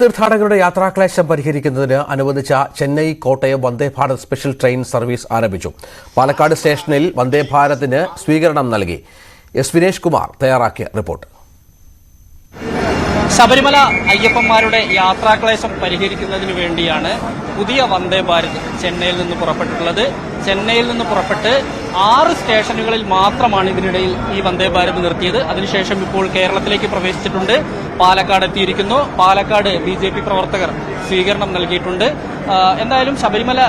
തീർത്ഥാടകരുടെ യാത്രാക്ലേശം പരിഹരിക്കുന്നതിന് അനുവദിച്ച Chennai Kottayam Vande Bharat special train service ആരംഭിച്ചു. പാലക്കാട് സ്റ്റേഷനിൽ വന്ദേ ഭാരതിന് സ്വീകരണം നൽകി. എസ് വിനേഷ് കുമാർ തയ്യാറാക്കിയ റിപ്പോർട്ട്. ശബരിമല അയ്യപ്പന്മാരുടെ യാത്രാക്ലേശം പരിഹരിക്കുന്നതിന് വേണ്ടിയാണ് പുതിയ വന്ദേ ഭാരത് ചെന്നൈയിൽ നിന്ന് പുറപ്പെട്ടിട്ടുള്ളത്. ചെന്നൈയിൽ നിന്ന് പുറപ്പെട്ട് 6 സ്റ്റേഷനുകളിൽ മാത്രമാണ് ഇതിനിടയിൽ ഈ വന്ദേ ഭാരത് നിർത്തിയത്. അതിനുശേഷം ഇപ്പോൾ കേരളത്തിലേക്ക് പ്രവേശിച്ചിട്ടുണ്ട്. പാലക്കാട് എത്തിയിരിക്കുന്നു. പാലക്കാട് BJP പ്രവർത്തകർ സ്വീകരണം നൽകിയിട്ടുണ്ട്. എന്തായാലും ശബരിമല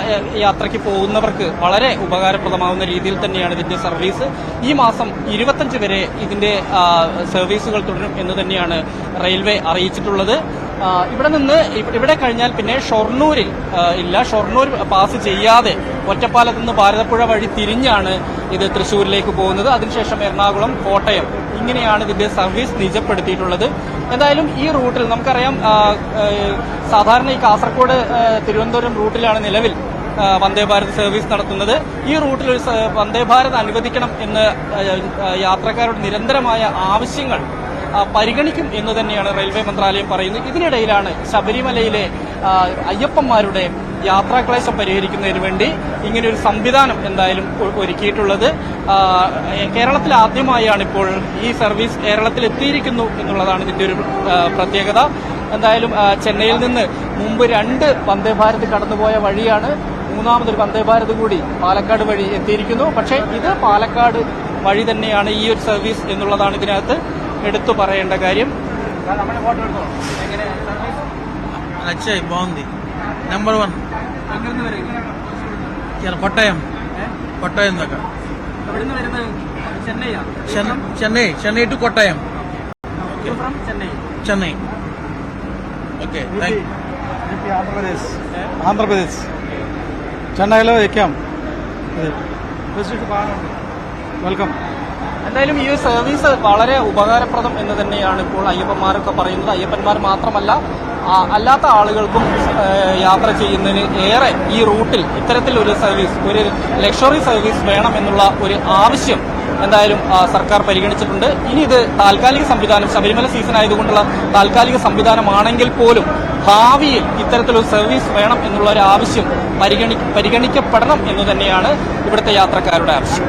യാത്രയ്ക്ക് പോകുന്നവർക്ക് വളരെ ഉപകാരപ്രദമാവുന്ന രീതിയിൽ തന്നെയാണ് ഇതിന്റെ സർവീസ്. ഈ മാസം 25 വരെ ഇതിന്റെ സർവീസുകൾ തുടരും എന്ന് തന്നെയാണ് റെയിൽവേ അറിയിച്ചിട്ടുള്ളത്. ഇവിടെ കഴിഞ്ഞാൽ പിന്നെ ഷൊർണൂരിൽ ഇല്ല. ഷൊർണൂർ പാസ് ചെയ്യാതെ ഒറ്റപ്പാലത്ത് നിന്ന് ഭാരതപ്പുഴ വഴി തിരിഞ്ഞാണ് ഇത് തൃശ്ശൂരിലേക്ക് പോകുന്നത്. അതിനുശേഷം എറണാകുളം, കോട്ടയം, ഇങ്ങനെയാണ് ഇതിന്റെ സർവീസ് നിജപ്പെടുത്തിയിട്ടുള്ളത്. എന്തായാലും ഈ റൂട്ടിൽ നമുക്കറിയാം, സാധാരണ ഈ കാസർഗോഡ് തിരുവനന്തപുരം റൂട്ടിലാണ് നിലവിൽ വന്ദേ ഭാരത് സർവീസ് നടത്തുന്നത്. ഈ റൂട്ടിൽ ഒരു വന്ദേ ഭാരത് അനുവദിക്കണം എന്ന് യാത്രക്കാരുടെ നിരന്തരമായ ആവശ്യങ്ങൾ പരിഗണിക്കും എന്ന് തന്നെയാണ് റെയിൽവേ മന്ത്രാലയം പറയുന്നത്. ഇതിനിടയിലാണ് ശബരിമലയിലെ അയ്യപ്പന്മാരുടെ യാത്രാക്ലേശം പരിഹരിക്കുന്നതിന് വേണ്ടി ഇങ്ങനെയൊരു സംവിധാനം എന്തായാലും ഒരുക്കിയിട്ടുള്ളത്. കേരളത്തിൽ ആദ്യമായാണ് ഇപ്പോൾ ഈ സർവീസ് കേരളത്തിൽ എത്തിയിരിക്കുന്നു എന്നുള്ളതാണ് ഇതിന്റെ ഒരു പ്രത്യേകത. എന്തായാലും ചെന്നൈയിൽ നിന്ന് മുമ്പ് 2 വന്ദേ ഭാരത് കടന്നുപോയ വഴിയാണ്. മൂന്നാമതൊരു വന്ദേ ഭാരത് കൂടി പാലക്കാട് വഴി എത്തിയിരിക്കുന്നു. പക്ഷേ ഇത് പാലക്കാട് വഴി തന്നെയാണ് ഈ ഒരു സർവീസ് എന്നുള്ളതാണ് ഇതിനകത്ത് എടുത്തു പറയേണ്ട కాര്യം. బాగుంది. నెంబర్ 1 కొట్టాయం దాకా చెన్నై టు కొట్టాయం. చెన్నై. ఓకే, ఆంధ్రప్రదేశ్ చెన్నైలో ఎక్కాం. వెల్కమ్. എന്തായാലും ഈ ഒരു സർവീസ് വളരെ ഉപകാരപ്രദം എന്ന് തന്നെയാണ് ഇപ്പോൾ അയ്യപ്പന്മാരൊക്കെ പറയുന്നത്. അയ്യപ്പന്മാർ മാത്രമല്ല, അല്ലാത്ത ആളുകൾക്കും യാത്ര ചെയ്യുന്നതിന് ഏറെ ഈ റൂട്ടിൽ ഇത്തരത്തിലൊരു സർവീസ്, ഒരു ലക്ഷറി സർവീസ് വേണം എന്നുള്ള ഒരു ആവശ്യം എന്തായാലും സർക്കാർ പരിഗണിച്ചിട്ടുണ്ട്. ഇനി ഇത് താൽക്കാലിക സംവിധാനം, ശബരിമല സീസൺ ആയതുകൊണ്ടുള്ള താൽക്കാലിക സംവിധാനമാണെങ്കിൽ പോലും ഭാവിയിൽ ഇത്തരത്തിലൊരു സർവീസ് വേണം എന്നുള്ള ഒരു ആവശ്യം പരിഗണിക്കപ്പെടണം എന്ന് തന്നെയാണ് ഇവിടുത്തെ യാത്രക്കാരുടെ ആവശ്യം.